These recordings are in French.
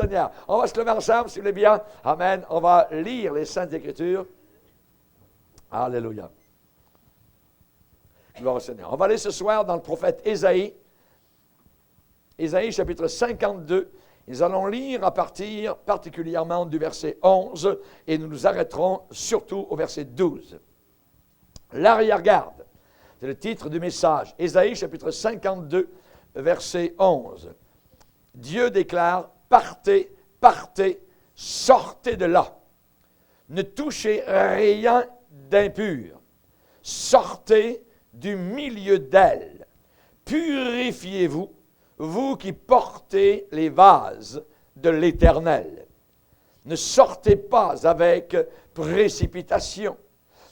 Seigneur. On va se lever ensemble, si vous voulez bien. Amen. On va lire les Saintes Écritures. Alléluia. Gloire au Seigneur. On va aller ce soir dans le prophète Ésaïe. Ésaïe chapitre 52. Nous allons lire à partir particulièrement du verset 11 et nous nous arrêterons surtout au verset 12. L'arrière-garde, c'est le titre du message. Ésaïe chapitre 52, verset 11. Dieu déclare, partez, partez, sortez de là. Ne touchez rien d'impur. Sortez du milieu d'elle. Purifiez-vous, vous qui portez les vases de l'Éternel. Ne sortez pas avec précipitation.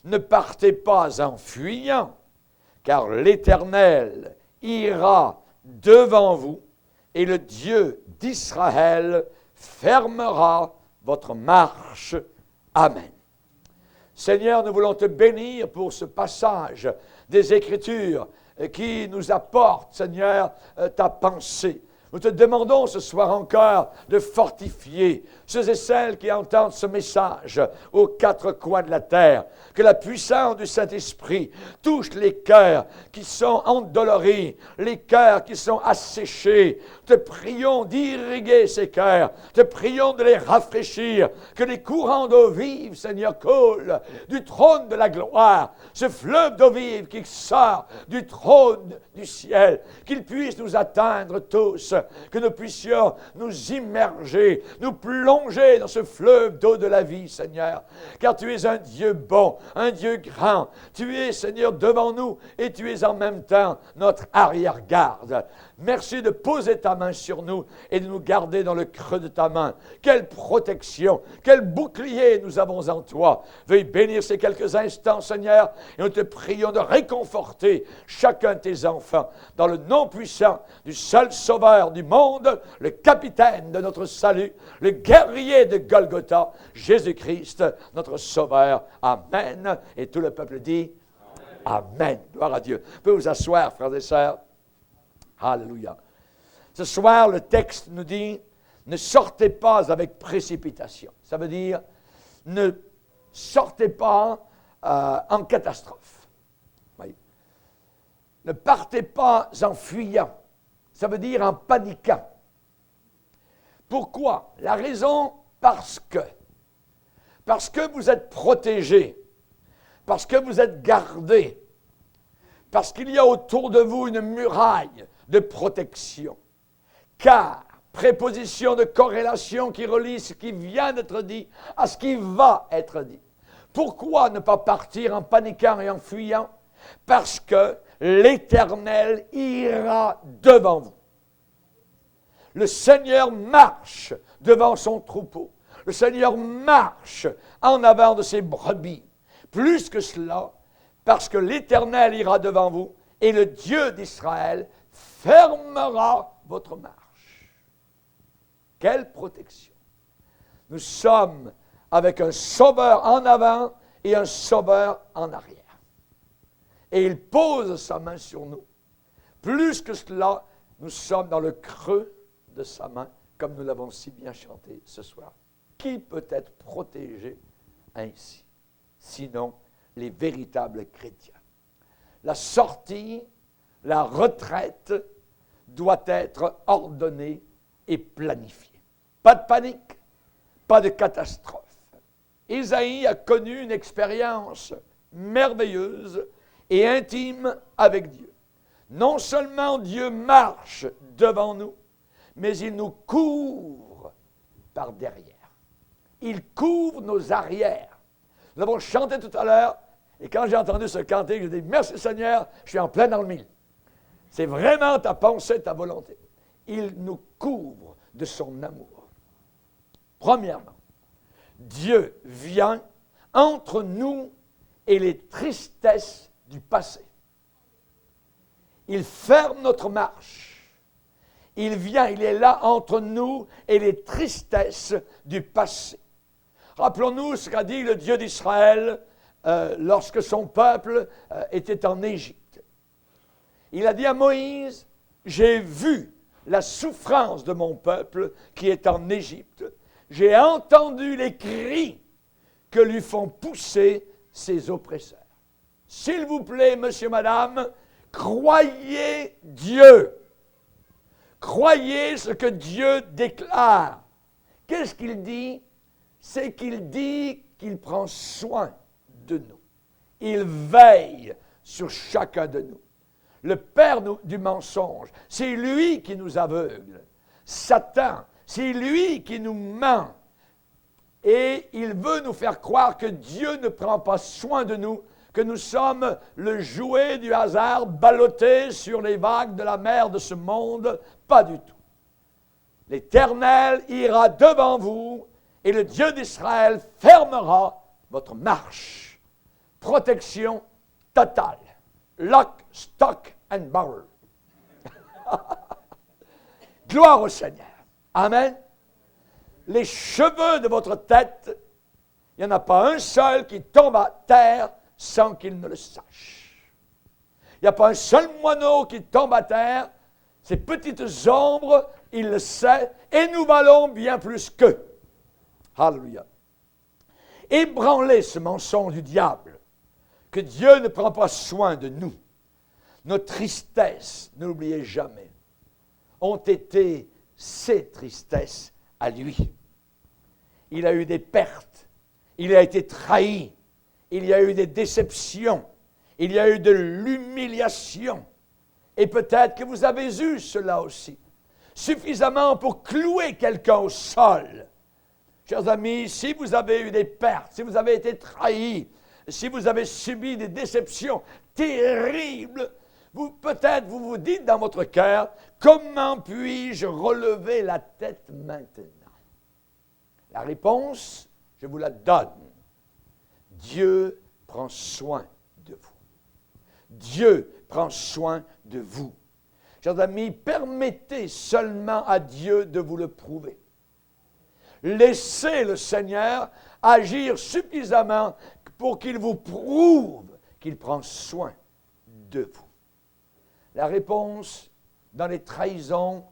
Ne partez pas en fuyant, car l'Éternel ira devant vous et le Dieu d'Israël fermera votre marche. Amen. Seigneur, nous voulons te bénir pour ce passage des Écritures qui nous apporte, Seigneur, ta pensée. Nous te demandons ce soir encore de fortifier ceux et celles qui entendent ce message aux quatre coins de la terre. Que la puissance du Saint-Esprit touche les cœurs qui sont endoloris, les cœurs qui sont asséchés. Te prions d'irriguer ces cœurs. Te prions de les rafraîchir. Que les courants d'eau vive, Seigneur, coulent du trône de la gloire. Ce fleuve d'eau vive qui sort du trône du ciel. Qu'il puisse nous atteindre tous. Que nous puissions nous immerger, nous plonger dans ce fleuve d'eau de la vie, Seigneur. Car tu es un Dieu bon, un Dieu grand. Tu es, Seigneur, devant nous et tu es en même temps notre arrière-garde. Merci de poser ta main sur nous et de nous garder dans le creux de ta main. Quelle protection, quel bouclier nous avons en toi. Veuille bénir ces quelques instants, Seigneur, et nous te prions de réconforter chacun de tes enfants dans le nom puissant du seul Sauveur du monde, le capitaine de notre salut, le guerrier de Golgotha, Jésus-Christ, notre Sauveur. Amen. Et tout le peuple dit Amen. Amen. Gloire à Dieu. Vous pouvez vous asseoir, frères et sœurs. Alléluia. Ce soir, le texte nous dit, ne sortez pas avec précipitation. Ça veut dire, ne sortez pas en catastrophe. Oui. Ne partez pas en fuyant. Ça veut dire en paniquant. Pourquoi? La raison, parce que vous êtes protégés, parce que vous êtes gardés, parce qu'il y a autour de vous une muraille de protection. Car, préposition de corrélation qui relie ce qui vient d'être dit à ce qui va être dit. Pourquoi ne pas partir en paniquant et en fuyant? Parce que l'Éternel ira devant vous. Le Seigneur marche devant son troupeau. Le Seigneur marche en avant de ses brebis. Plus que cela, parce que l'Éternel ira devant vous et le Dieu d'Israël fermera votre marche. Quelle protection! Nous sommes avec un sauveur en avant et un sauveur en arrière. Et il pose sa main sur nous. Plus que cela, nous sommes dans le creux de sa main, comme nous l'avons si bien chanté ce soir. Qui peut être protégé ainsi? Sinon, les véritables chrétiens. La sortie, la retraite doit être ordonnée et planifiée. Pas de panique, pas de catastrophe. Ésaïe a connu une expérience merveilleuse et intime avec Dieu. Non seulement Dieu marche devant nous, mais il nous couvre par derrière. Il couvre nos arrières. Nous avons chanté tout à l'heure, et quand j'ai entendu ce cantique, j'ai dit, merci Seigneur, je suis en plein dans le mille. C'est vraiment ta pensée, ta volonté. Il nous couvre de son amour. Premièrement, Dieu vient entre nous et les tristesses du passé. Il ferme notre marche. Il vient, il est là entre nous et les tristesses du passé. Rappelons-nous ce qu'a dit le Dieu d'Israël lorsque son peuple était en Égypte. Il a dit à Moïse, j'ai vu la souffrance de mon peuple qui est en Égypte. J'ai entendu les cris que lui font pousser ses oppresseurs. S'il vous plaît, monsieur, madame, croyez Dieu. Croyez ce que Dieu déclare. Qu'est-ce qu'il dit? C'est qu'il dit qu'il prend soin de nous. Il veille sur chacun de nous. Le père du mensonge, c'est lui qui nous aveugle. Satan, c'est lui qui nous ment. Et il veut nous faire croire que Dieu ne prend pas soin de nous, que nous sommes le jouet du hasard ballotté sur les vagues de la mer de ce monde. Pas du tout. L'Éternel ira devant vous et le Dieu d'Israël fermera votre marche. Protection totale. Lock, stock and barrel. Gloire au Seigneur. Amen. Les cheveux de votre tête, il n'y en a pas un seul qui tombe à terre sans qu'il ne le sache. Il n'y a pas un seul moineau qui tombe à terre. Ces petites ombres, il le sait, et nous valons bien plus qu'eux. Alléluia. Ébranlez ce mensonge du diable, que Dieu ne prend pas soin de nous. Nos tristesses, n'oubliez jamais, ont été ses tristesses à lui. Il a eu des pertes, il a été trahi, il y a eu des déceptions, il y a eu de l'humiliation. Et peut-être que vous avez eu cela aussi, suffisamment pour clouer quelqu'un au sol. Chers amis, si vous avez eu des pertes, si vous avez été trahis, si vous avez subi des déceptions terribles, peut-être vous dites dans votre cœur, comment puis-je relever la tête maintenant? La réponse, je vous la donne. Dieu prend soin de vous. Dieu prend soin de vous. Chers amis, permettez seulement à Dieu de vous le prouver. Laissez le Seigneur agir suffisamment pour qu'il vous prouve qu'il prend soin de vous. La réponse, dans les trahisons,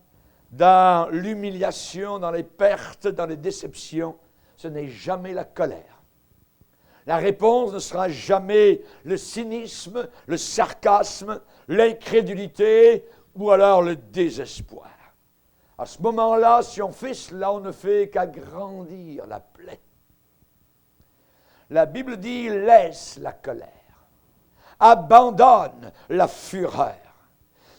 dans l'humiliation, dans les pertes, dans les déceptions, ce n'est jamais la colère. La réponse ne sera jamais le cynisme, le sarcasme, l'incrédulité ou alors le désespoir. À ce moment-là, si on fait cela, on ne fait qu'agrandir la plaie. La Bible dit « laisse la colère, abandonne la fureur,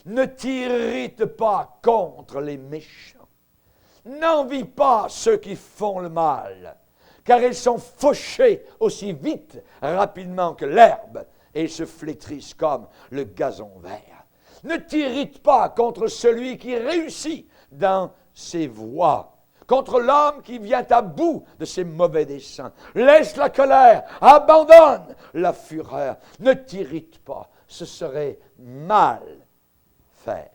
ne t'irrite pas contre les méchants, n'envie pas ceux qui font le mal, car ils sont fauchés aussi vite, rapidement que l'herbe, et se flétrissent comme le gazon vert. Ne t'irrite pas contre celui qui réussit dans ses voies, contre l'homme qui vient à bout de ses mauvais desseins. Laisse la colère, abandonne la fureur, ne t'irrite pas, ce serait mal faire.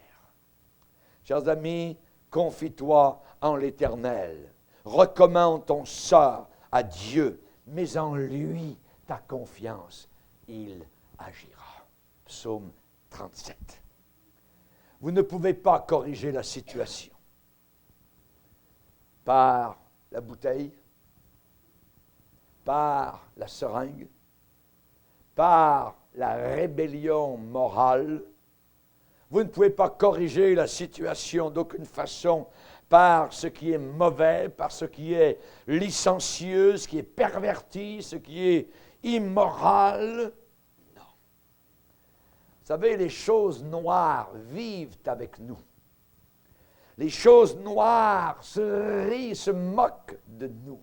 Chers amis, confie-toi en l'Éternel, recommande ton sort à Dieu, mais en lui ta confiance, il agira. Psaume 37. Vous ne pouvez pas corriger la situation par la bouteille, par la seringue, par la rébellion morale. Vous ne pouvez pas corriger la situation d'aucune façon par ce qui est mauvais, par ce qui est licencieux, ce qui est perverti, ce qui est immoral. Non. Vous savez, les choses noires vivent avec nous. Les choses noires se rient, se moquent de nous.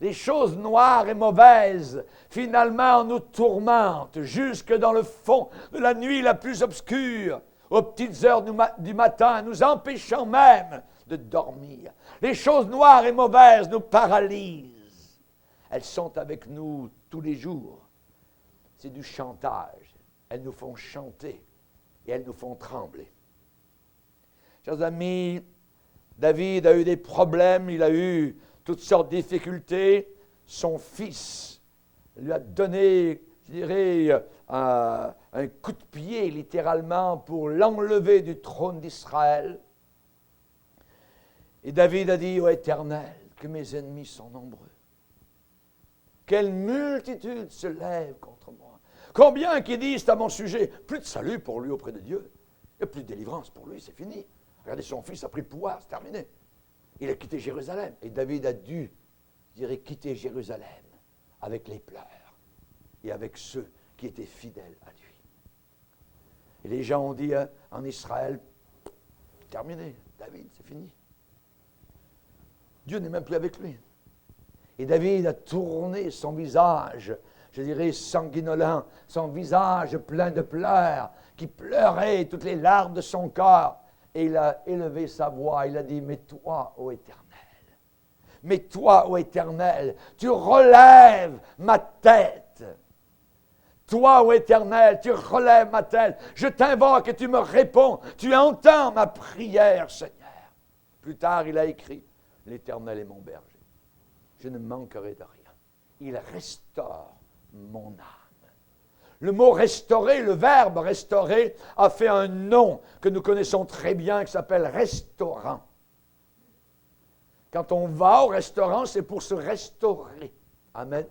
Les choses noires et mauvaises, finalement, nous tourmentent jusque dans le fond de la nuit la plus obscure, aux petites heures du matin, nous empêchant même de dormir. Les choses noires et mauvaises nous paralysent. Elles sont avec nous tous les jours. C'est du chantage. Elles nous font chanter et elles nous font trembler. Chers amis, David a eu des problèmes, il a eu toutes sortes de difficultés. Son fils lui a donné, je dirais, un coup de pied littéralement pour l'enlever du trône d'Israël. Et David a dit, ô Éternel, que mes ennemis sont nombreux. Quelle multitude se lève contre moi. Combien qui disent à mon sujet, plus de salut pour lui auprès de Dieu. Il n'y a plus de délivrance pour lui, c'est fini. Regardez, son fils a pris le pouvoir, c'est terminé. Il a quitté Jérusalem. Et David a dû, je dirais, quitter Jérusalem avec les pleurs et avec ceux qui étaient fidèles à lui. Et les gens ont dit en Israël, terminé, David, c'est fini. Dieu n'est même plus avec lui. Et David a tourné son visage, je dirais sanguinolent, son visage plein de pleurs, qui pleurait toutes les larmes de son corps. Et il a élevé sa voix, il a dit, mais toi, ô Éternel, tu relèves ma tête. Toi, ô Éternel, tu relèves ma tête. Je t'invoque et tu me réponds. Tu entends ma prière, Seigneur. Plus tard, il a écrit, l'Éternel est mon berger. Je ne manquerai de rien. Il restaure mon âme. Le mot restaurer, le verbe restaurer, a fait un nom que nous connaissons très bien qui s'appelle restaurant. Quand on va au restaurant, c'est pour se restaurer. Amen.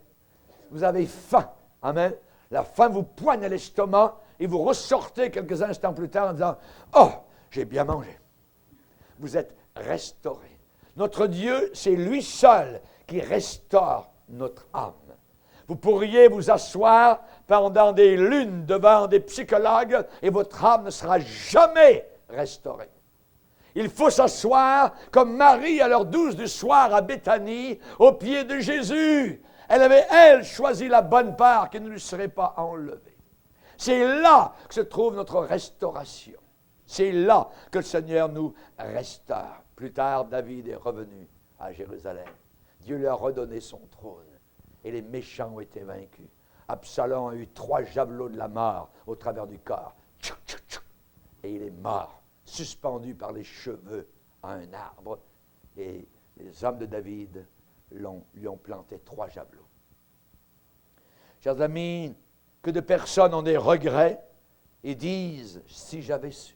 Vous avez faim. Amen. La faim vous poigne à l'estomac et vous ressortez quelques instants plus tard en disant « Oh, j'ai bien mangé. » Vous êtes restauré. Notre Dieu, c'est lui seul qui restaure notre âme. Vous pourriez vous asseoir pendant des lunes devant des psychologues et votre âme ne sera jamais restaurée. Il faut s'asseoir comme Marie à l'heure 12 du soir à Béthanie, aux pieds de Jésus. Elle avait, elle, choisi la bonne part qui ne lui serait pas enlevée. C'est là que se trouve notre restauration. C'est là que le Seigneur nous restaure. Plus tard, David est revenu à Jérusalem. Dieu lui a redonné son trône. Et les méchants ont été vaincus. Absalom a eu 3 javelots de la mort au travers du corps. Et il est mort, suspendu par les cheveux à un arbre. Et les hommes de David lui ont planté 3 javelots. Chers amis, que de personnes ont des regrets et disent « si j'avais su ».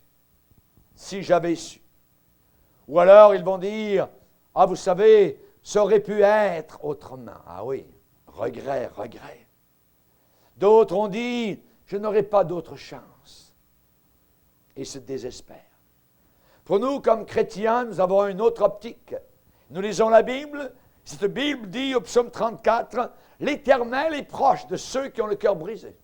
Si j'avais su. Ou alors ils vont dire « ah, vous savez, ça aurait pu être autrement. » Ah oui, regret, regret. D'autres ont dit « je n'aurai pas d'autre chance. » Et se désespèrent. Pour nous, comme chrétiens, nous avons une autre optique. Nous lisons la Bible. Cette Bible dit au psaume 34, « L'Éternel est proche de ceux qui ont le cœur brisé. »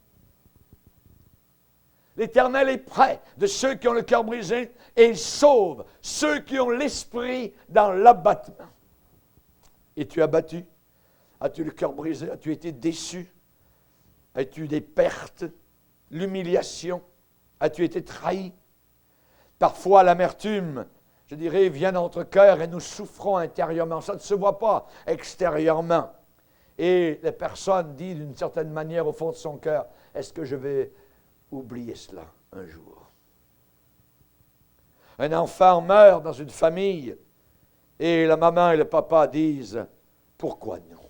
L'Éternel est près de ceux qui ont le cœur brisé et il sauve ceux qui ont l'esprit dans l'abattement. Es-tu abattu? As-tu le cœur brisé? As-tu été déçu? As-tu eu des pertes? L'humiliation? As-tu été trahi? Parfois l'amertume, je dirais, vient dans notre cœur et nous souffrons intérieurement. Ça ne se voit pas extérieurement. Et la personne dit d'une certaine manière au fond de son cœur, est-ce que je vais oublier cela un jour? Un enfant meurt dans une famille et la maman et le papa disent, pourquoi non?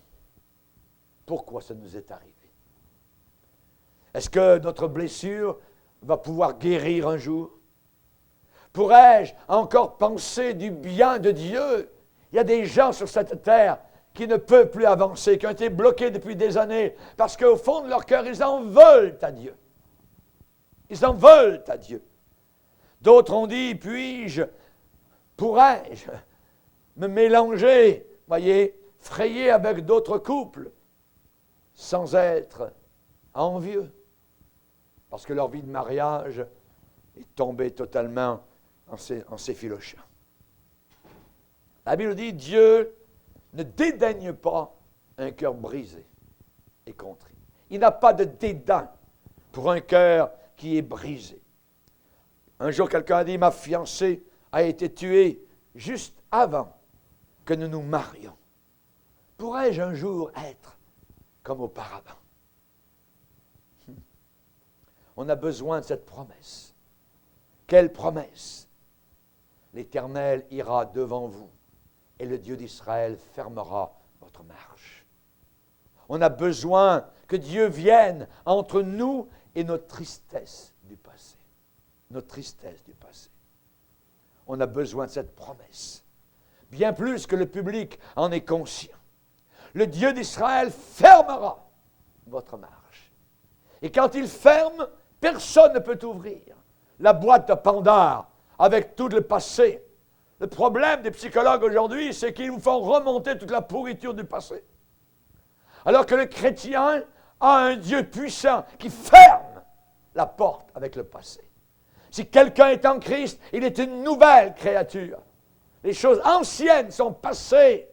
Pourquoi ça nous est arrivé? Est-ce que notre blessure va pouvoir guérir un jour? Pourrais-je encore penser du bien de Dieu? Il y a des gens sur cette terre qui ne peuvent plus avancer, qui ont été bloqués depuis des années, parce qu'au fond de leur cœur, ils en veulent à Dieu. Ils en veulent à Dieu. D'autres ont dit, pourrais-je me mélanger, voyez, frayer avec d'autres couples, sans être envieux, parce que leur vie de mariage est tombée totalement en s'effilochant. La Bible dit, Dieu ne dédaigne pas un cœur brisé et contrit. Il n'a pas de dédain pour un cœur qui est brisé. Un jour, quelqu'un a dit, ma fiancée a été tuée juste avant que nous nous marions. Pourrais-je un jour être comme auparavant? On a besoin de cette promesse. Quelle promesse? L'Éternel ira devant vous et le Dieu d'Israël fermera votre marche. On a besoin que Dieu vienne entre nous et notre tristesse du passé. Notre tristesse du passé. On a besoin de cette promesse. bien plus que le public en est conscient. Le Dieu d'Israël fermera votre marche. Et quand il ferme, personne ne peut ouvrir la boîte de Pandore avec tout le passé. Le problème des psychologues aujourd'hui, c'est qu'ils vous font remonter toute la pourriture du passé. Alors que le chrétien a un Dieu puissant qui ferme la porte avec le passé. Si quelqu'un est en Christ, il est une nouvelle créature. Les choses anciennes sont passées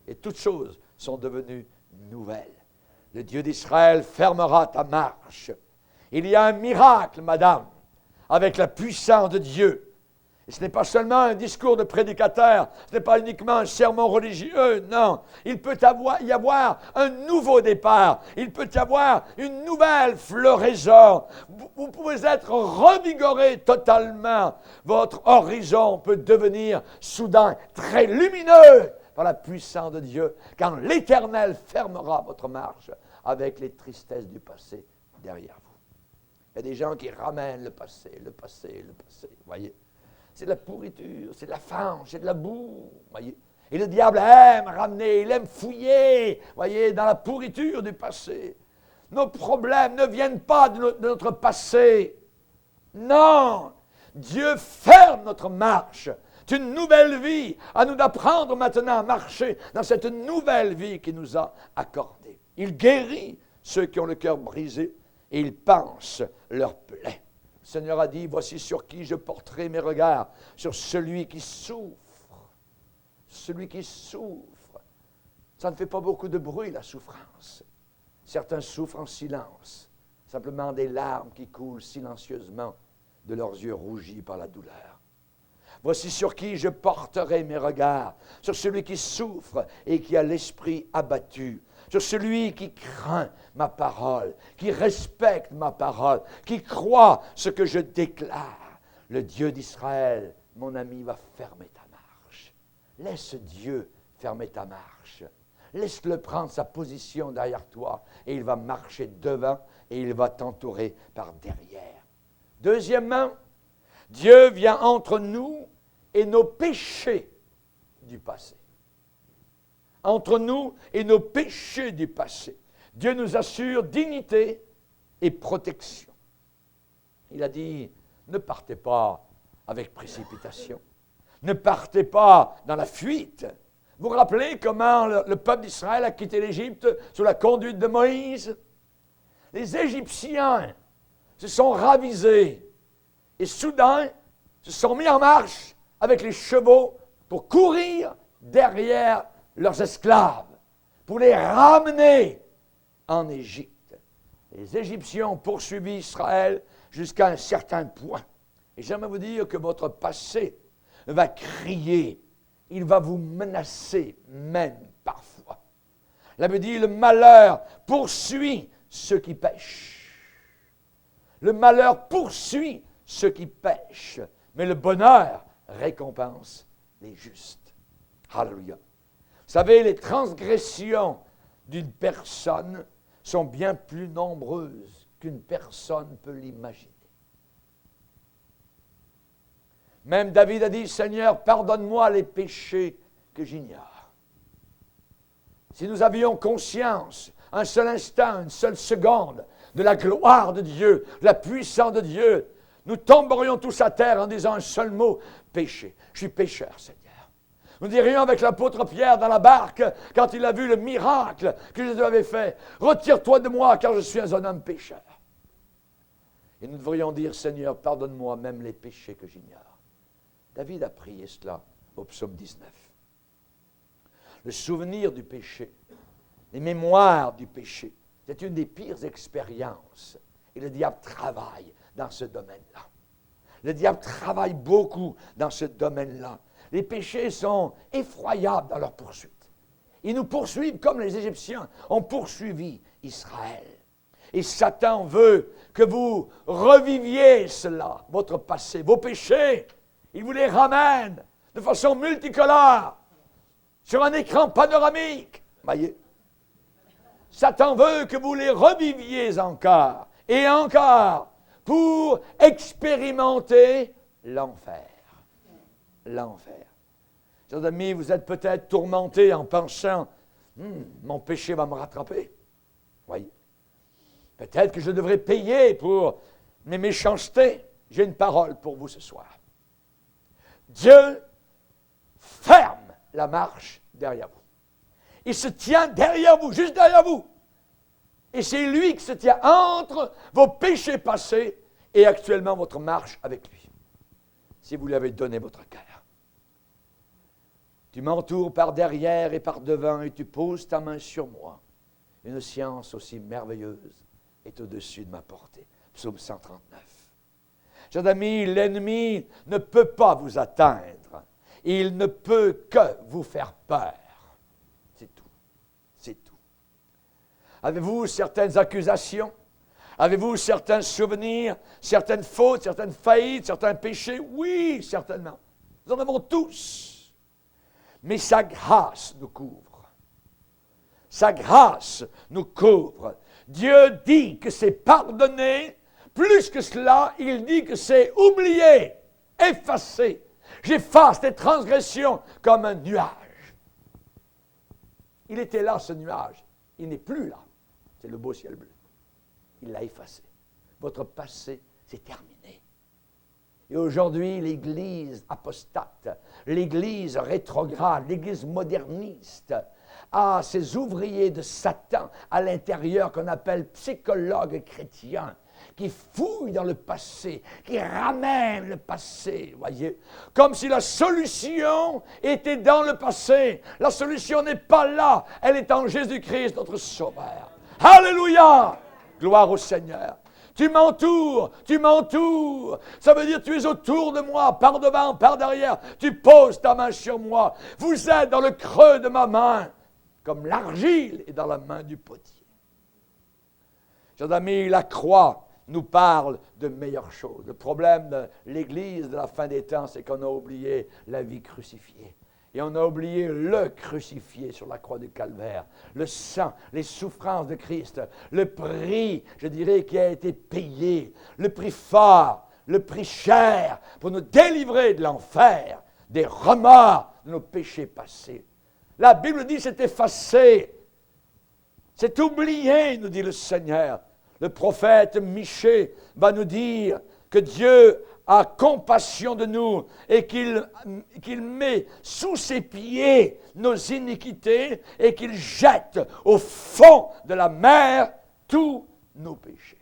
et toutes choses sont devenues nouvelles. Le Dieu d'Israël fermera ta marche. Il y a un miracle, madame, avec la puissance de Dieu. Et ce n'est pas seulement un discours de prédicateur, ce n'est pas uniquement un sermon religieux, non. Il peut y avoir un nouveau départ, il peut y avoir une nouvelle floraison. Vous pouvez être revigoré totalement. Votre horizon peut devenir soudain très lumineux par la puissance de Dieu, quand l'Éternel fermera votre marche avec les tristesses du passé derrière vous. Il y a des gens qui ramènent le passé, vous voyez. C'est de la pourriture, c'est de la fange, c'est de la boue, voyez. Et le diable aime ramener, il aime fouiller, voyez, dans la pourriture du passé. Nos problèmes ne viennent pas de notre passé. Non! Dieu ferme notre marche. C'est une nouvelle vie. À nous d'apprendre maintenant à marcher dans cette nouvelle vie qu'il nous a accordée. Il guérit ceux qui ont le cœur brisé et il panse leurs plaies. Le Seigneur a dit, voici sur qui je porterai mes regards, sur celui qui souffre. Celui qui souffre. Ça ne fait pas beaucoup de bruit, la souffrance. Certains souffrent en silence, simplement des larmes qui coulent silencieusement de leurs yeux rougis par la douleur. Voici sur qui je porterai mes regards, sur celui qui souffre et qui a l'esprit abattu, sur celui qui craint ma parole, qui respecte ma parole, qui croit ce que je déclare. Le Dieu d'Israël, mon ami, va fermer ta marche. Laisse Dieu fermer ta marche. Laisse-le prendre sa position derrière toi et il va marcher devant et il va t'entourer par derrière. Deuxièmement, Dieu vient entre nous et nos péchés du passé. Entre nous et nos péchés du passé. Dieu nous assure dignité et protection. Il a dit, ne partez pas avec précipitation. Ne partez pas dans la fuite. Vous vous rappelez comment le peuple d'Israël a quitté l'Égypte sous la conduite de Moïse? Les Égyptiens se sont ravisés et soudain se sont mis en marche avec les chevaux pour courir derrière leurs esclaves, pour les ramener en Égypte. Les Égyptiens ont poursuivi Israël jusqu'à un certain point. Et j'aimerais vous dire que votre passé va crier, il va vous menacer même parfois. La Bible dit, le malheur poursuit ceux qui pêchent. Le malheur poursuit ceux qui pêchent, mais le bonheur récompense les justes. Alléluia. Vous savez, les transgressions d'une personne sont bien plus nombreuses qu'une personne peut l'imaginer. Même David a dit, Seigneur, pardonne-moi les péchés que j'ignore. Si nous avions conscience, un seul instant, une seule seconde, de la gloire de Dieu, de la puissance de Dieu, nous tomberions tous à terre en disant un seul mot, péché. Je suis pécheur, Seigneur. Nous dirions avec l'apôtre Pierre dans la barque, quand il a vu le miracle que Jésus avait fait, retire-toi de moi, car je suis un homme pécheur. Et nous devrions dire, Seigneur, pardonne-moi même les péchés que j'ignore. David a prié cela au psaume 19. Le souvenir du péché, les mémoires du péché, c'est une des pires expériences. Et le diable travaille dans ce domaine-là. Le diable travaille beaucoup dans ce domaine-là. Les péchés sont effroyables dans leur poursuite. Ils nous poursuivent comme les Égyptiens ont poursuivi Israël. Et Satan veut que vous reviviez cela, votre passé, vos péchés. Il vous les ramène de façon multicolore sur un écran panoramique. Voyez? Satan veut que vous les reviviez encore et encore pour expérimenter l'enfer. L'enfer. Vous Chers amis, vous êtes peut-être tourmentés en pensant, mon péché va me rattraper. Voyez. Peut-être que je devrais payer pour mes méchancetés. J'ai une parole pour vous ce soir. Dieu ferme la marche derrière vous. Il se tient derrière vous, juste derrière vous. Et c'est lui qui se tient entre vos péchés passés et actuellement votre marche avec lui. Si vous lui avez donné votre cœur. Tu m'entoures par derrière et par devant et tu poses ta main sur moi. Une science aussi merveilleuse est au-dessus de ma portée. Psaume 139. Chers amis, l'ennemi ne peut pas vous atteindre. Il ne peut que vous faire peur. C'est tout. C'est tout. Avez-vous certaines accusations? Avez-vous certains souvenirs, certaines fautes, certaines faillites, certains péchés? Oui, certainement. Nous en avons tous. Mais sa grâce nous couvre. Sa grâce nous couvre. Dieu dit que c'est pardonné. Plus que cela, il dit que c'est oublié, effacé. J'efface tes transgressions comme un nuage. Il était là, ce nuage. Il n'est plus là. C'est le beau ciel bleu. Il l'a effacé. Votre passé, c'est terminé. Et aujourd'hui, l'Église apostate, l'Église rétrograde, l'Église moderniste, a ces ouvriers de Satan à l'intérieur qu'on appelle psychologues chrétiens, qui fouillent dans le passé, qui ramènent le passé, voyez, comme si la solution était dans le passé. La solution n'est pas là, elle est en Jésus-Christ, notre Sauveur. Alléluia! Gloire au Seigneur. Tu m'entoures, tu m'entoures. Ça veut dire tu es autour de moi, par devant, par derrière. Tu poses ta main sur moi. Vous êtes dans le creux de ma main, comme l'argile est dans la main du potier. Chers amis, la croix nous parle de meilleures choses. Le problème de l'Église de la fin des temps, c'est qu'on a oublié la vie crucifiée. Et on a oublié le crucifié sur la croix du Calvaire. Le sang, les souffrances de Christ, le prix, je dirais, qui a été payé, le prix fort, le prix cher pour nous délivrer de l'enfer, des remords de nos péchés passés. La Bible dit c'est effacé, c'est oublié, nous dit le Seigneur. Le prophète Michée va nous dire que Dieu a compassion de nous et qu'il met sous ses pieds nos iniquités et qu'il jette au fond de la mer tous nos péchés.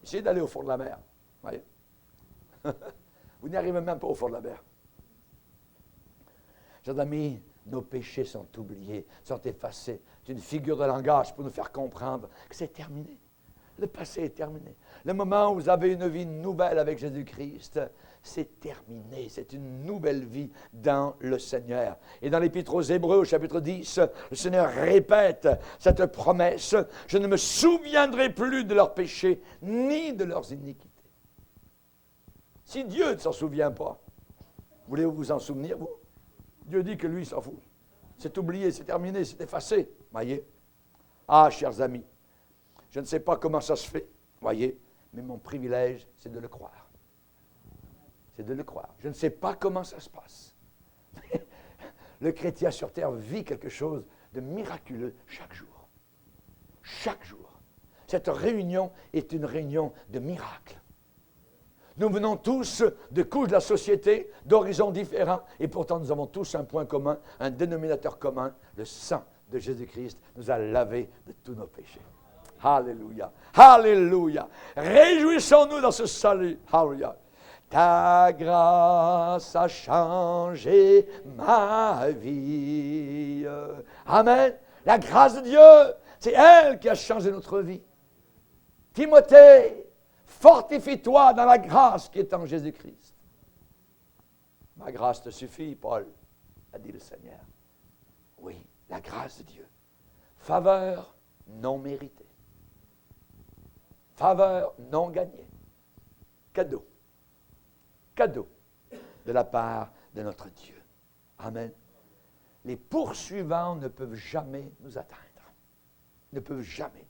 Essayez d'aller au fond de la mer. Voyez? Vous n'arrivez même pas au fond de la mer. Chers amis, nos péchés sont oubliés, sont effacés. C'est une figure de langage pour nous faire comprendre que c'est terminé. Le passé est terminé. Le moment où vous avez une vie nouvelle avec Jésus-Christ, c'est terminé. C'est une nouvelle vie dans le Seigneur. Et dans l'Épître aux Hébreux, au chapitre 10, le Seigneur répète cette promesse. Je ne me souviendrai plus de leurs péchés, ni de leurs iniquités. Si Dieu ne s'en souvient pas, voulez-vous vous en souvenir, vous? Dieu dit que lui, il s'en fout. C'est oublié, c'est terminé, c'est effacé. Voyez? Ah, chers amis, je ne sais pas comment ça se fait, voyez, mais mon privilège, c'est de le croire. C'est de le croire. Je ne sais pas comment ça se passe. Le chrétien sur terre vit quelque chose de miraculeux chaque jour. Chaque jour. Cette réunion est une réunion de miracles. Nous venons tous de couches de la société, d'horizons différents, et pourtant nous avons tous un point commun, un dénominateur commun. Le sang de Jésus-Christ nous a lavés de tous nos péchés. Alléluia. Alléluia. Réjouissons-nous dans ce salut. Alléluia. Ta grâce a changé ma vie. Amen. La grâce de Dieu, c'est elle qui a changé notre vie. Timothée, fortifie-toi dans la grâce qui est en Jésus-Christ. Ma grâce te suffit, Paul, a dit le Seigneur. Oui, la grâce de Dieu. Faveur non méritée. Faveur non gagnée. Cadeau. Cadeau de la part de notre Dieu. Amen. Les poursuivants ne peuvent jamais nous atteindre. Ne peuvent jamais.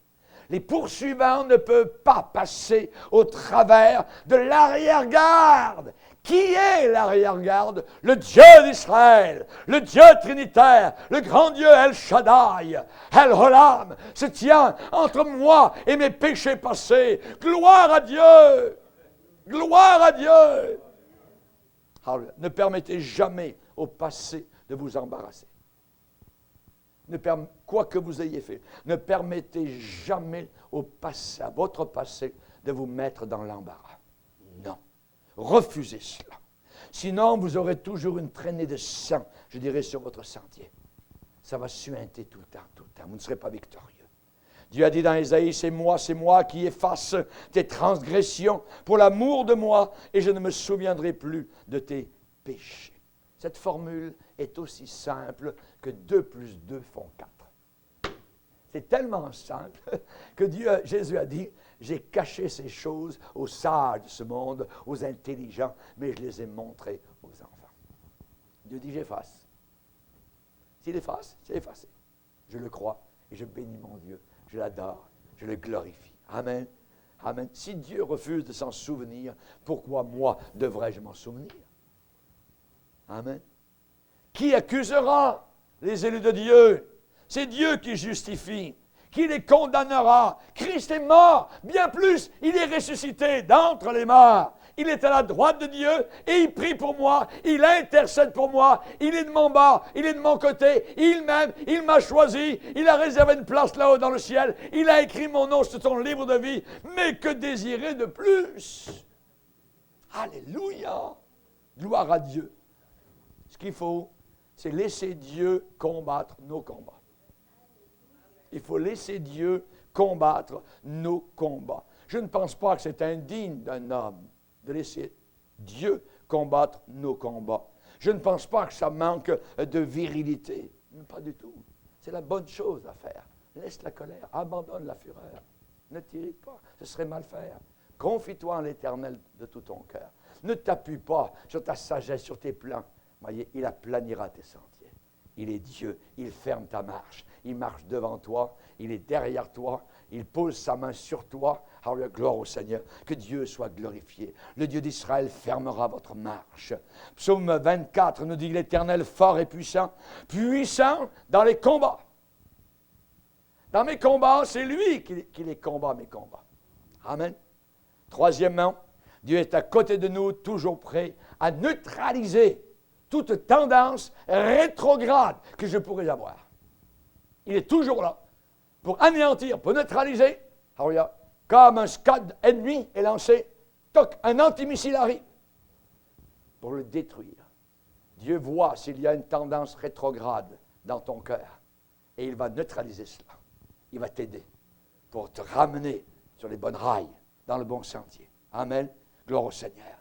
Les poursuivants ne peuvent pas passer au travers de l'arrière-garde. Qui est l'arrière-garde? Le Dieu d'Israël, le Dieu trinitaire, le grand Dieu El Shaddai, El Olam, se tient entre moi et mes péchés passés. Gloire à Dieu! Gloire à Dieu! Alors, ne permettez jamais au passé de vous embarrasser. Quoi que vous ayez fait, ne permettez jamais au passé, à votre passé, de vous mettre dans l'embarras. Non. Refusez cela. Sinon, vous aurez toujours une traînée de sang, je dirais, sur votre sentier. Ça va suinter tout le temps, tout le temps. Vous ne serez pas victorieux. Dieu a dit dans Ésaïe, c'est moi qui efface tes transgressions pour l'amour de moi, et je ne me souviendrai plus de tes péchés. Cette formule est aussi simple que 2 plus 2 font 4. C'est tellement simple que Jésus a dit, j'ai caché ces choses aux sages de ce monde, aux intelligents, mais je les ai montrées aux enfants. Dieu dit, j'efface. S'il efface, c'est effacé. Je le crois et je bénis mon Dieu. Je l'adore, je le glorifie. Amen. Amen. Si Dieu refuse de s'en souvenir, pourquoi moi devrais-je m'en souvenir? Amen. Qui accusera les élus de Dieu? C'est Dieu qui justifie. Qui les condamnera? Christ est mort. Bien plus, il est ressuscité d'entre les morts. Il est à la droite de Dieu et il prie pour moi. Il intercède pour moi. Il est de mon bord. Il est de mon côté. Il m'aime. Il m'a choisi. Il a réservé une place là-haut dans le ciel. Il a écrit mon nom sur son livre de vie. Mais que désirer de plus? Alléluia! Gloire à Dieu. Ce qu'il faut, c'est laisser Dieu combattre nos combats. Il faut laisser Dieu combattre nos combats. Je ne pense pas que c'est indigne d'un homme de laisser Dieu combattre nos combats. Je ne pense pas que ça manque de virilité. Pas du tout. C'est la bonne chose à faire. Laisse la colère, abandonne la fureur. Ne t'irrite pas, ce serait mal faire. Confie-toi en l'Éternel de tout ton cœur. Ne t'appuie pas sur ta sagesse, sur tes plans. Voyez, il aplanira tes sentiers. Il est Dieu, il ferme ta marche. Il marche devant toi, il est derrière toi, il pose sa main sur toi. Alors, gloire au Seigneur, que Dieu soit glorifié. Le Dieu d'Israël fermera votre marche. Psaume 24 nous dit l'Éternel fort et puissant, puissant dans les combats. Dans mes combats, c'est lui qui les combat, mes combats. Amen. Troisièmement, Dieu est à côté de nous, toujours prêt à neutraliser toute tendance rétrograde que je pourrais avoir. Il est toujours là pour anéantir, pour neutraliser. Alors, comme un Scud ennemi est lancé, toc, un antimissile arrive pour le détruire. Dieu voit s'il y a une tendance rétrograde dans ton cœur et il va neutraliser cela. Il va t'aider pour te ramener sur les bonnes rails, dans le bon sentier. Amen. Gloire au Seigneur.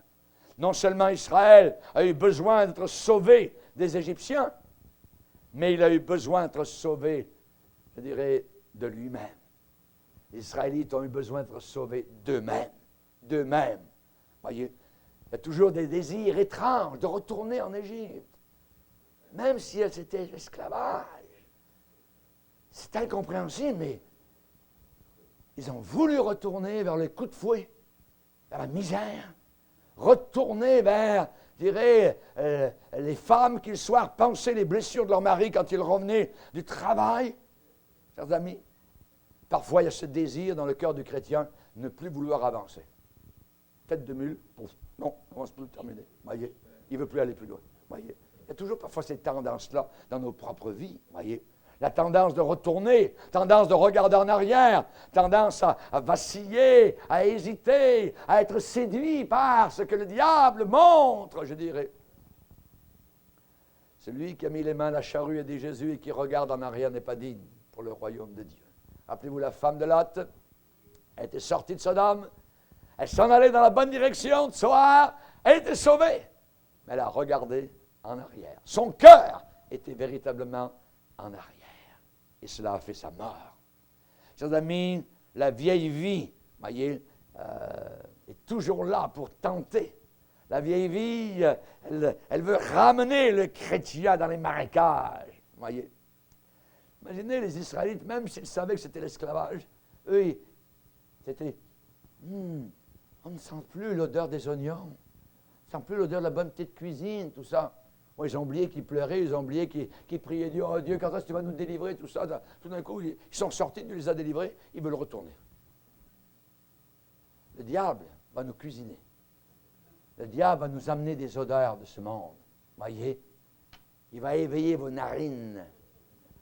Non seulement Israël a eu besoin d'être sauvé des Égyptiens, mais il a eu besoin d'être sauvé, je dirais, de lui-même. Les Israélites ont eu besoin d'être sauvés d'eux-mêmes. D'eux-mêmes. Voyez, il y a toujours des désirs étranges de retourner en Égypte, même si c'était l'esclavage. C'est incompréhensible, mais ils ont voulu retourner vers le coup de fouet, vers la misère, retourner vers, je dirais, les femmes qui le soir pansaient les blessures de leur mari quand ils revenaient du travail. Chers amis, parfois il y a ce désir dans le cœur du chrétien de ne plus vouloir avancer. Tête de mule, non, on ne va plus terminer. Voyez, il ne veut plus aller plus loin. Voyez, il y a toujours parfois ces tendances-là dans nos propres vies. Voyez, la tendance de retourner, tendance de regarder en arrière, tendance à vaciller, à hésiter, à être séduit par ce que le diable montre, je dirais. Celui qui a mis les mains à la charrue et dit Jésus et qui regarde en arrière n'est pas digne pour le royaume de Dieu. Rappelez-vous la femme de Lot, elle était sortie de Sodome, elle s'en allait dans la bonne direction, de soir, elle était sauvée. Mais elle a regardé en arrière. Son cœur était véritablement en arrière. Et cela a fait sa mort. Chers amis, la vieille vie, voyez, est toujours là pour tenter. La vieille vie, elle veut ramener le chrétien dans les marécages. Voyez. Imaginez les Israélites, même s'ils savaient que c'était l'esclavage, eux, c'était, on ne sent plus l'odeur des oignons. On ne sent plus l'odeur de la bonne petite cuisine, tout ça. Moi, ils ont oublié qu'ils pleuraient, ils ont oublié qu'ils priaient Dieu. Oh Dieu, quand est-ce que tu vas nous délivrer, tout ça. Tout d'un coup, ils sont sortis, Dieu les a délivrés, ils veulent retourner. Le diable va nous cuisiner. Le diable va nous amener des odeurs de ce monde. Voyez, il va éveiller vos narines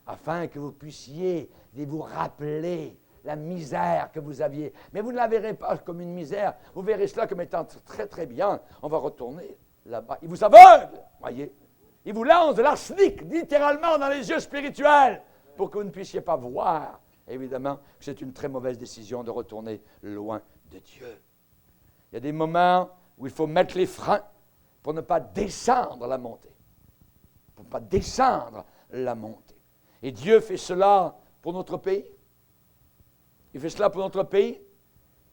afin que vous puissiez vous rappeler la misère que vous aviez. Mais vous ne la verrez pas comme une misère. Vous verrez cela comme étant très, très bien. On va retourner là-bas. Il vous aveugle, voyez. Il vous lance de l'arsenic, littéralement, dans les yeux spirituels, pour que vous ne puissiez pas voir, évidemment, que c'est une très mauvaise décision de retourner loin de Dieu. Il y a des moments où il faut mettre les freins pour ne pas descendre la montée. Pour ne pas descendre la montée. Et Dieu fait cela pour notre pays. Il fait cela pour notre pays.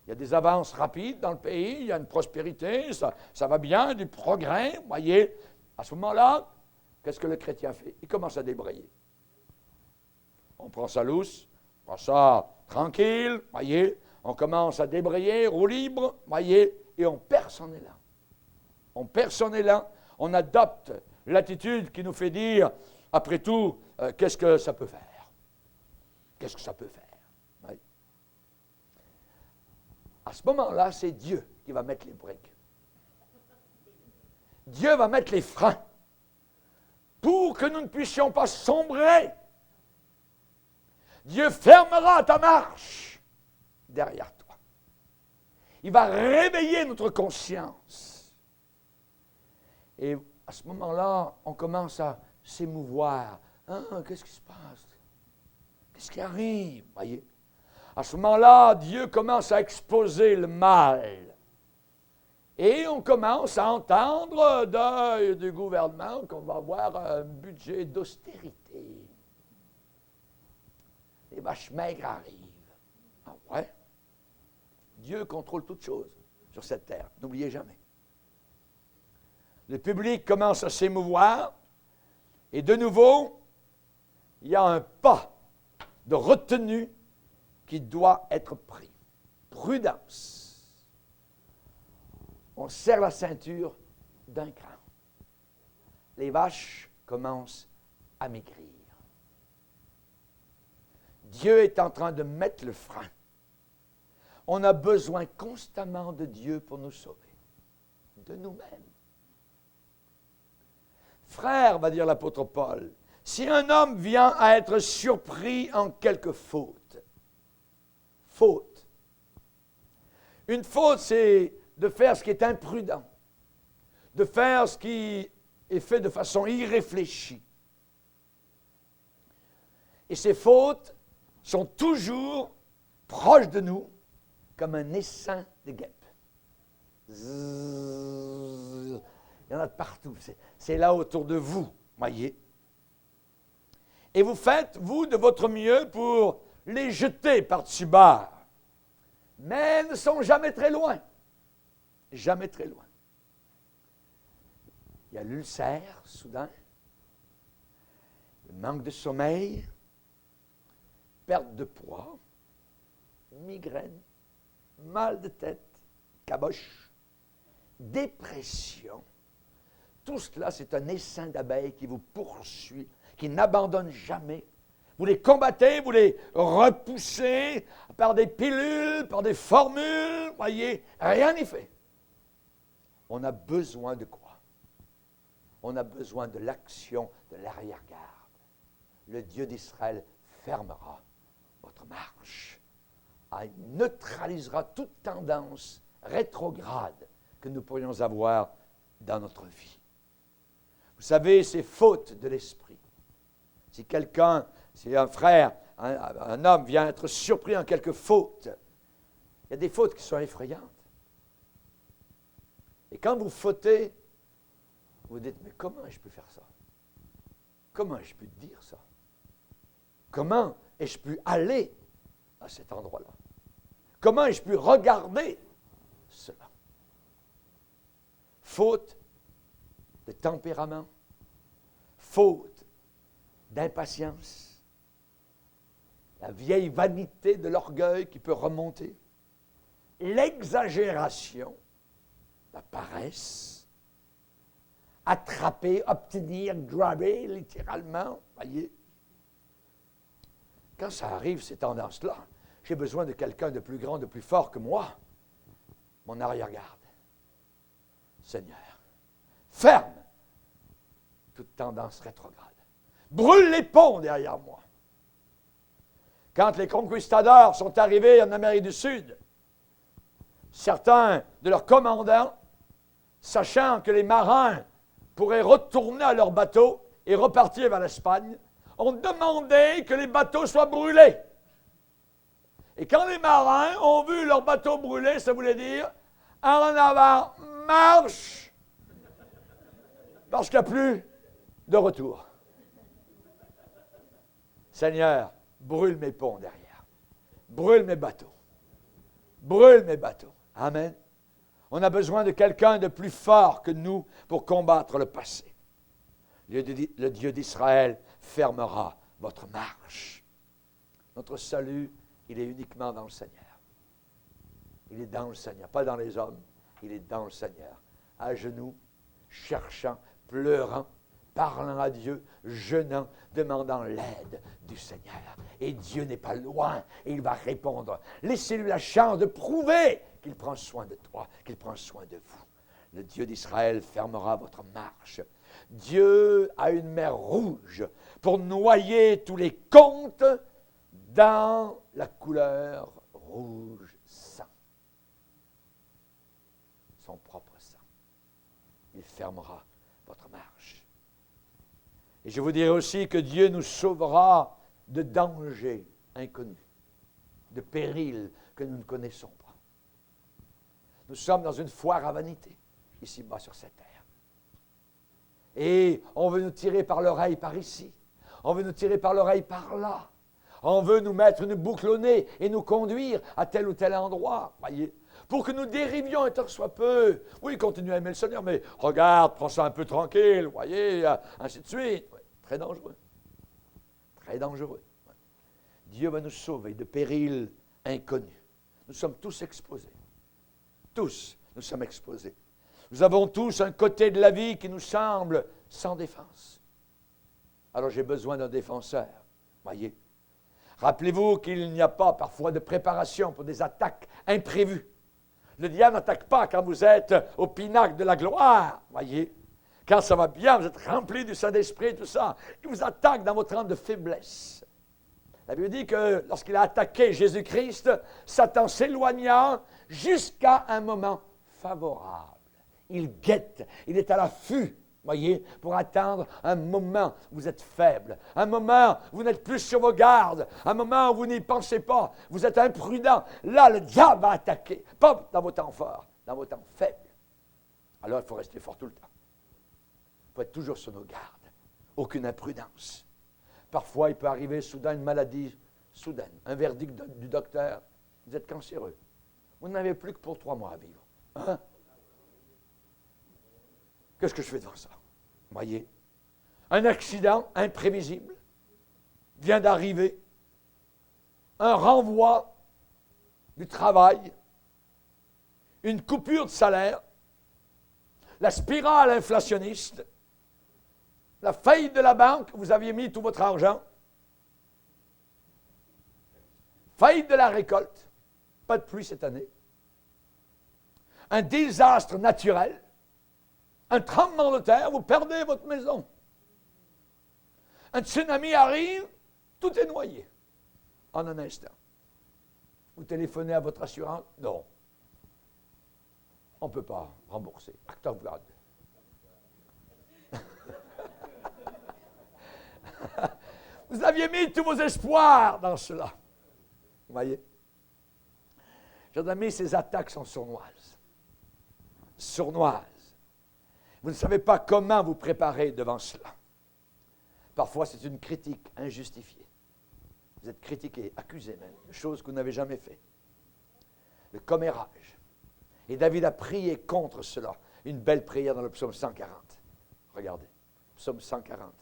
Il y a des avances rapides dans le pays, il y a une prospérité, ça va bien, du progrès, vous voyez. À ce moment-là, qu'est-ce que le chrétien fait? Il commence à débrayer. On prend ça lousse, on prend ça tranquille, voyez. On commence à débrayer, roue libre, voyez, et on perd son élan. On perd son élan, on adopte l'attitude qui nous fait dire, après tout, qu'est-ce que ça peut faire? Qu'est-ce que ça peut faire? Oui. À ce moment-là, c'est Dieu qui va mettre les briques. Dieu va mettre les freins pour que nous ne puissions pas sombrer. Dieu fermera ta marche derrière toi. Il va réveiller notre conscience. Et à ce moment-là, on commence à s'émouvoir. Qu'est-ce qui se passe? Qu'est-ce qui arrive? Voyez. À ce moment-là, Dieu commence à exposer le mal. Et on commence à entendre du gouvernement qu'on va avoir un budget d'austérité. Les vaches maigres arrivent. Ah ouais? Dieu contrôle toutes choses sur cette terre. N'oubliez jamais. Le public commence à s'émouvoir. Et de nouveau, il y a un pas de retenue qui doit être pris. Prudence. On serre la ceinture d'un cran. Les vaches commencent à maigrir. Dieu est en train de mettre le frein. On a besoin constamment de Dieu pour nous sauver, de nous-mêmes. Frère, va dire l'apôtre Paul, si un homme vient à être surpris en quelque faute, une faute, c'est de faire ce qui est imprudent, de faire ce qui est fait de façon irréfléchie. Et ces fautes sont toujours proches de nous comme un essaim de guêpes. Zzzz. Il y en a de partout. C'est là autour de vous, voyez. Et vous faites, vous, de votre mieux pour les jeter par-dessus bord. Mais elles ne sont jamais très loin. Jamais très loin. Il y a l'ulcère, soudain, le manque de sommeil, perte de poids, migraine, mal de tête, caboche, dépression. Tout cela, c'est un essaim d'abeilles qui vous poursuit, qui n'abandonne jamais. Vous les combattez, vous les repoussez par des pilules, par des formules, voyez, rien n'y fait. On a besoin de quoi? On a besoin de l'action de l'arrière-garde. Le Dieu d'Israël fermera votre marche. Il neutralisera toute tendance rétrograde que nous pourrions avoir dans notre vie. Vous savez, c'est faute de l'esprit. Si quelqu'un, si un frère, un homme vient être surpris en quelque faute, il y a des fautes qui sont effrayantes. Et quand vous fautez, vous dites, mais comment ai-je pu faire ça? Comment ai-je pu dire ça? Comment ai-je pu aller à cet endroit-là? Comment ai-je pu regarder cela? Faute de tempérament, faute d'impatience, la vieille vanité de l'orgueil qui peut remonter, l'exagération, la paresse, attraper, obtenir, grabber, littéralement, voyez. Quand ça arrive, ces tendances-là, j'ai besoin de quelqu'un de plus grand, de plus fort que moi, mon arrière-garde. Seigneur, ferme toute tendance rétrograde. Brûle les ponts derrière moi. Quand les conquistadors sont arrivés en Amérique du Sud, certains de leurs commandants, sachant que les marins pourraient retourner à leur bateau et repartir vers l'Espagne, ont demandé que les bateaux soient brûlés. Et quand les marins ont vu leur bateau brûlé, ça voulait dire en avant, marche, parce qu'il n'y a plus de retour. Seigneur, brûle mes ponts derrière. Brûle mes bateaux. Brûle mes bateaux. Amen. On a besoin de quelqu'un de plus fort que nous pour combattre le passé. Le Dieu d'Israël fermera votre marche. Notre salut, il est uniquement dans le Seigneur. Il est dans le Seigneur, pas dans les hommes. Il est dans le Seigneur. À genoux, cherchant, pleurant, parlant à Dieu, jeûnant, demandant l'aide du Seigneur. Et Dieu n'est pas loin et il va répondre. Laissez-lui la chance de prouver qu'il prend soin de toi, qu'il prend soin de vous. Le Dieu d'Israël fermera votre marche. Dieu a une mer rouge pour noyer tous les comptes dans la couleur rouge sang. Son propre sang. Il fermera votre marche. Et je vous dirai aussi que Dieu nous sauvera de dangers inconnus, de périls que nous ne connaissons pas. Nous sommes dans une foire à vanité, ici-bas sur cette terre. Et on veut nous tirer par l'oreille par ici. On veut nous tirer par l'oreille par là. On veut nous mettre une boucle au nez et nous conduire à tel ou tel endroit, voyez, pour que nous dérivions un tant soit peu. Oui, continue à aimer le Seigneur, mais regarde, prends ça un peu tranquille, voyez, ainsi de suite. Oui, très dangereux. Très dangereux. Ouais. Dieu va nous sauver de périls inconnus. Nous sommes tous exposés. Tous, nous sommes exposés. Nous avons tous un côté de la vie qui nous semble sans défense. Alors j'ai besoin d'un défenseur, voyez. Rappelez-vous qu'il n'y a pas parfois de préparation pour des attaques imprévues. Le diable n'attaque pas quand vous êtes au pinacle de la gloire, voyez. Quand ça va bien, vous êtes rempli du Saint-Esprit et tout ça. Il vous attaque dans votre âme de faiblesse. La Bible dit que lorsqu'il a attaqué Jésus-Christ, Satan s'éloigna jusqu'à un moment favorable. Il guette, il est à l'affût, voyez, pour attendre un moment où vous êtes faible, un moment où vous n'êtes plus sur vos gardes, un moment où vous n'y pensez pas, vous êtes imprudent. Là, le diable va attaquer, pas dans vos temps forts, dans vos temps faibles. Alors, il faut rester fort tout le temps. Il faut être toujours sur nos gardes, aucune imprudence. Parfois, il peut arriver soudain une maladie soudaine, un verdict du docteur, vous êtes cancéreux. Vous n'avez plus que pour 3 mois à vivre. Hein? Qu'est-ce que je fais devant ça? Voyez, un accident imprévisible vient d'arriver, un renvoi du travail, une coupure de salaire, la spirale inflationniste, la faillite de la banque, vous aviez mis tout votre argent, faillite de la récolte, pas de pluie cette année, un désastre naturel, un tremblement de terre, vous perdez votre maison. Un tsunami arrive, tout est noyé en un instant. Vous téléphonez à votre assurance, non. On ne peut pas rembourser. Act of God. Vous aviez mis tous vos espoirs dans cela. Vous voyez? Chers amis, ces attaques sont sournoises. Sournoises. Vous ne savez pas comment vous préparer devant cela. Parfois, c'est une critique injustifiée. Vous êtes critiqué, accusé même, de choses que vous n'avez jamais fait. Le commérage. Et David a prié contre cela. Une belle prière dans le psaume 140. Regardez, psaume 140.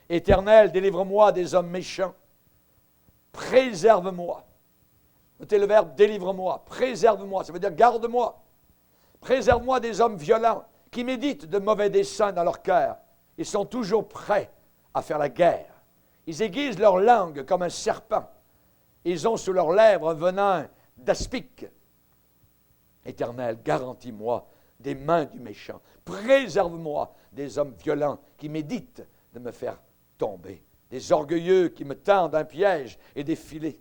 Éternel, délivre-moi des hommes méchants. Préserve-moi. Notez le verbe délivre-moi. Préserve-moi. Ça veut dire garde-moi. Préserve-moi des hommes violents qui méditent de mauvais desseins dans leur cœur. Ils sont toujours prêts à faire la guerre. Ils aiguisent leur langue comme un serpent. Ils ont sous leurs lèvres un venin d'aspic. Éternel, garantis-moi des mains du méchant. Préserve-moi des hommes violents qui méditent de me faire tomber. Des orgueilleux qui me tendent un piège et des filets,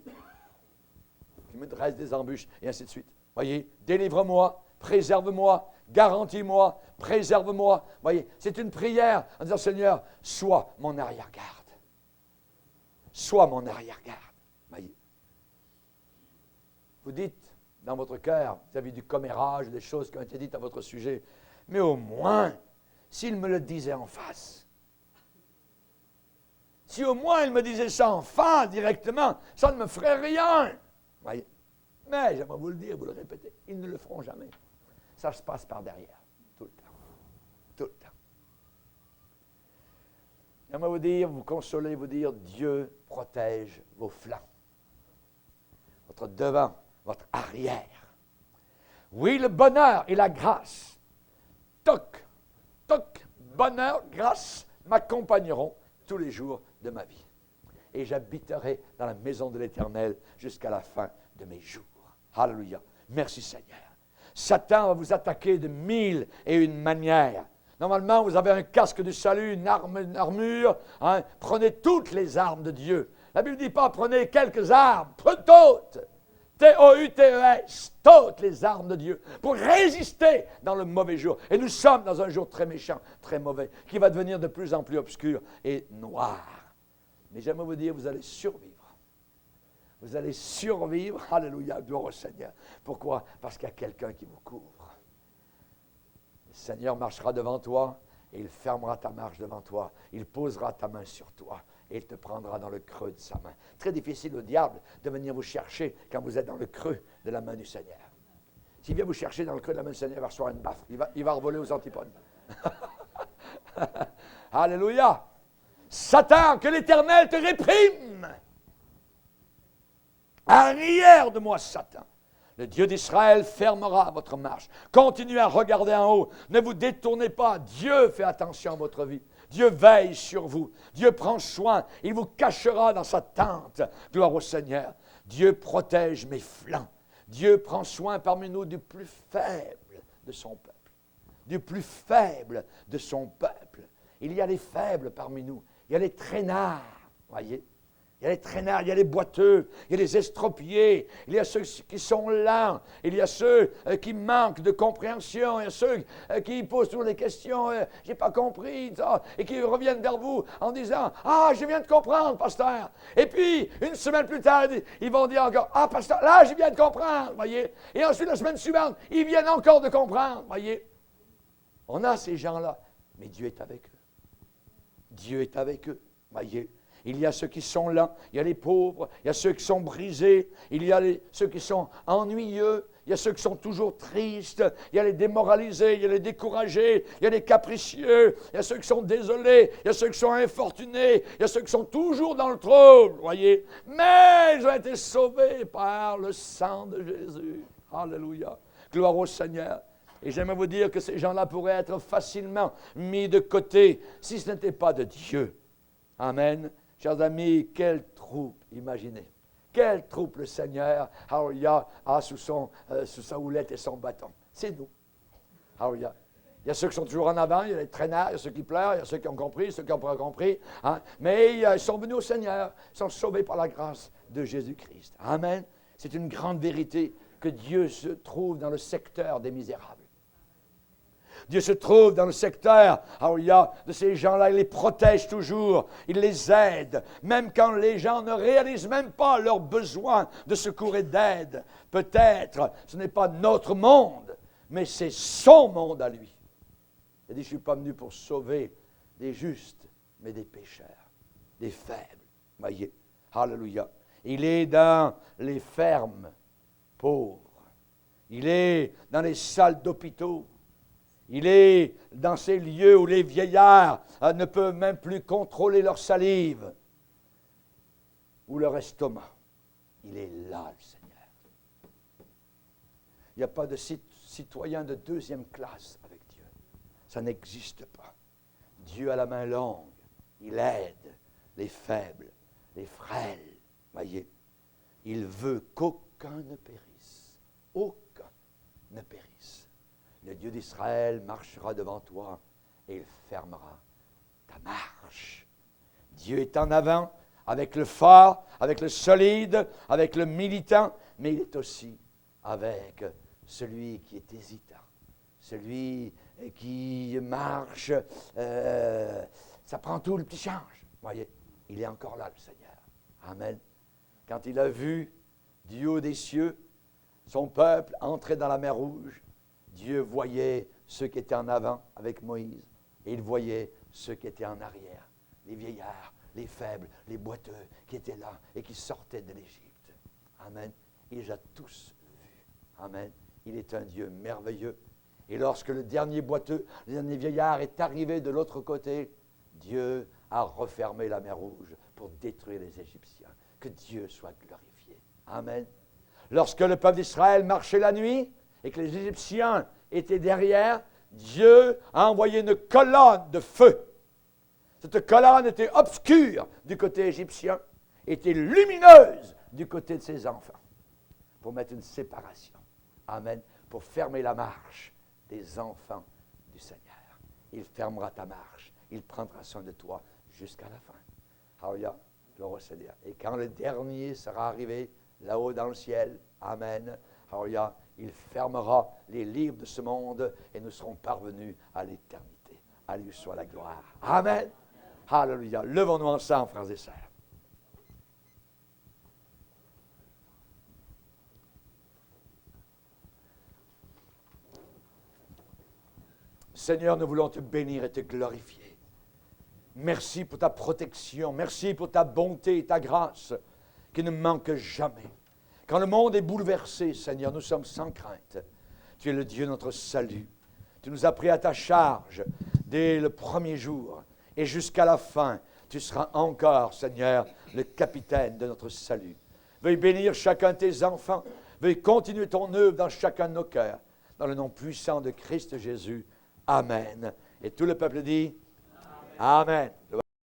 qui me dressent des embûches, et ainsi de suite. Voyez, délivre-moi, préserve-moi, garantis-moi, préserve-moi. Voyez, c'est une prière en disant, Seigneur, sois mon arrière-garde. Sois mon arrière-garde. Voyez. Vous dites dans votre cœur, vous avez du commérage, des choses qui ont été dites à votre sujet, mais au moins, s'il me le disait en face, si au moins il me disait ça en face directement, ça ne me ferait rien. Voyez. Mais j'aimerais vous le dire, vous le répétez, ils ne le feront jamais. Ça se passe par derrière, tout le temps. Tout le temps. J'aimerais vous dire, vous consoler, vous dire, Dieu protège vos flancs. Votre devant, votre arrière. Oui, le bonheur et la grâce. Toc, toc, bonheur, grâce m'accompagneront tous les jours de ma vie. Et j'habiterai dans la maison de l'Éternel jusqu'à la fin de mes jours. Alléluia. Merci Seigneur. Satan va vous attaquer de 1001 manières. Normalement, vous avez un casque du salut, une armure. Hein? Prenez toutes les armes de Dieu. La Bible ne dit pas prenez quelques armes, prenez toutes. T-O-U-T-E-S, toutes les armes de Dieu pour résister dans le mauvais jour. Et nous sommes dans un jour très méchant, très mauvais, qui va devenir de plus en plus obscur et noir. Mais j'aimerais vous dire, vous allez survivre. Vous allez survivre. Alléluia, gloire au Seigneur. Pourquoi? Parce qu'il y a quelqu'un qui vous couvre. Le Seigneur marchera devant toi et il fermera ta marche devant toi. Il posera ta main sur toi et il te prendra dans le creux de sa main. Très difficile au diable de venir vous chercher quand vous êtes dans le creux de la main du Seigneur. S'il vient vous chercher dans le creux de la main du Seigneur, il va recevoir une baffe. Il va revoler aux antipodes. Alléluia. Satan, que l'Éternel te réprime. Arrière de moi, Satan. Le Dieu d'Israël fermera votre marche. Continuez à regarder en haut. Ne vous détournez pas. Dieu fait attention à votre vie. Dieu veille sur vous. Dieu prend soin. Il vous cachera dans sa tente. Gloire au Seigneur. Dieu protège mes flancs. Dieu prend soin parmi nous du plus faible de son peuple. Du plus faible de son peuple. Il y a les faibles parmi nous. Il y a les traînards. Voyez. Il y a les traînards, il y a les boiteux, il y a les estropiés, il y a ceux qui sont lents, il y a ceux qui manquent de compréhension, il y a ceux qui posent toujours des questions, j'ai pas compris, ça, et qui reviennent vers vous en disant, ah, je viens de comprendre, pasteur. Et puis, une semaine plus tard, ils vont dire encore, ah, pasteur, là, je viens de comprendre, voyez. Et ensuite, la semaine suivante, ils viennent encore de comprendre, voyez. On a ces gens-là, mais Dieu est avec eux. Dieu est avec eux, voyez. Il y a ceux qui sont là, il y a les pauvres, il y a ceux qui sont brisés, il y a ceux qui sont ennuyeux, il y a ceux qui sont toujours tristes, il y a les démoralisés, il y a les découragés, il y a les capricieux, il y a ceux qui sont désolés, il y a ceux qui sont infortunés, il y a ceux qui sont toujours dans le trouble, voyez. Mais ils ont été sauvés par le sang de Jésus. Alléluia. Gloire au Seigneur. Et j'aimerais vous dire que ces gens-là pourraient être facilement mis de côté si ce n'était pas de Dieu. Amen. Chers amis, quelle troupe, imaginez. Quelle troupe le Seigneur a sous sa houlette et son bâton. C'est nous. Alléluia. Il y a ceux qui sont toujours en avant, il y a les traînards, il y a ceux qui pleurent, il y a ceux qui ont compris, ceux qui n'ont pas compris. Hein? Mais ils sont venus au Seigneur, ils sont sauvés par la grâce de Jésus-Christ. Amen. C'est une grande vérité que Dieu se trouve dans le secteur des misérables. Dieu se trouve dans le secteur de ces gens-là, il les protège toujours, il les aide, même quand les gens ne réalisent même pas leurs besoins de secours et d'aide. Peut-être ce n'est pas notre monde, mais c'est son monde à lui. Il dit, je ne suis pas venu pour sauver des justes, mais des pécheurs, des faibles. Voyez, alléluia. Il est dans les fermes pauvres, il est dans les salles d'hôpitaux. Il est dans ces lieux où les vieillards ne peuvent même plus contrôler leur salive ou leur estomac. Il est là, le Seigneur. Il n'y a pas de citoyen de deuxième classe avec Dieu. Ça n'existe pas. Dieu a la main longue. Il aide les faibles, les frêles. Voyez, il veut qu'aucun ne périsse. Aucun ne périsse. Le Dieu d'Israël marchera devant toi et il fermera ta marche. Dieu est en avant avec le fort, avec le solide, avec le militant, mais il est aussi avec celui qui est hésitant, celui qui marche, ça prend tout le petit change. Voyez, il est encore là, le Seigneur. Amen. Quand il a vu du haut des cieux son peuple entrer dans la mer Rouge, Dieu voyait ceux qui étaient en avant avec Moïse et il voyait ceux qui étaient en arrière, les vieillards, les faibles, les boiteux qui étaient là et qui sortaient de l'Égypte. Amen. Il les a tous vus. Amen. Il est un Dieu merveilleux. Et lorsque le dernier boiteux, le dernier vieillard est arrivé de l'autre côté, Dieu a refermé la mer Rouge pour détruire les Égyptiens. Que Dieu soit glorifié. Amen. Lorsque le peuple d'Israël marchait la nuit et que les Égyptiens étaient derrière, Dieu a envoyé une colonne de feu. Cette colonne était obscure du côté égyptien, était lumineuse du côté de ses enfants, pour mettre une séparation. Amen. Pour fermer la marche des enfants du Seigneur. Il fermera ta marche. Il prendra soin de toi jusqu'à la fin. Alléluia. Gloire au Seigneur. Et quand le dernier sera arrivé là-haut dans le ciel, amen, alléluia, il fermera les livres de ce monde et nous serons parvenus à l'éternité. À lui soit la gloire. Amen. Alléluia. Levons-nous ensemble, frères et sœurs. Seigneur, nous voulons te bénir et te glorifier. Merci pour ta protection. Merci pour ta bonté et ta grâce qui ne manquent jamais. Quand le monde est bouleversé, Seigneur, nous sommes sans crainte. Tu es le Dieu de notre salut. Tu nous as pris à ta charge dès le premier jour et jusqu'à la fin. Tu seras encore, Seigneur, le capitaine de notre salut. Veuille bénir chacun de tes enfants. Veuille continuer ton œuvre dans chacun de nos cœurs. Dans le nom puissant de Christ Jésus. Amen. Et tout le peuple dit Amen. Amen.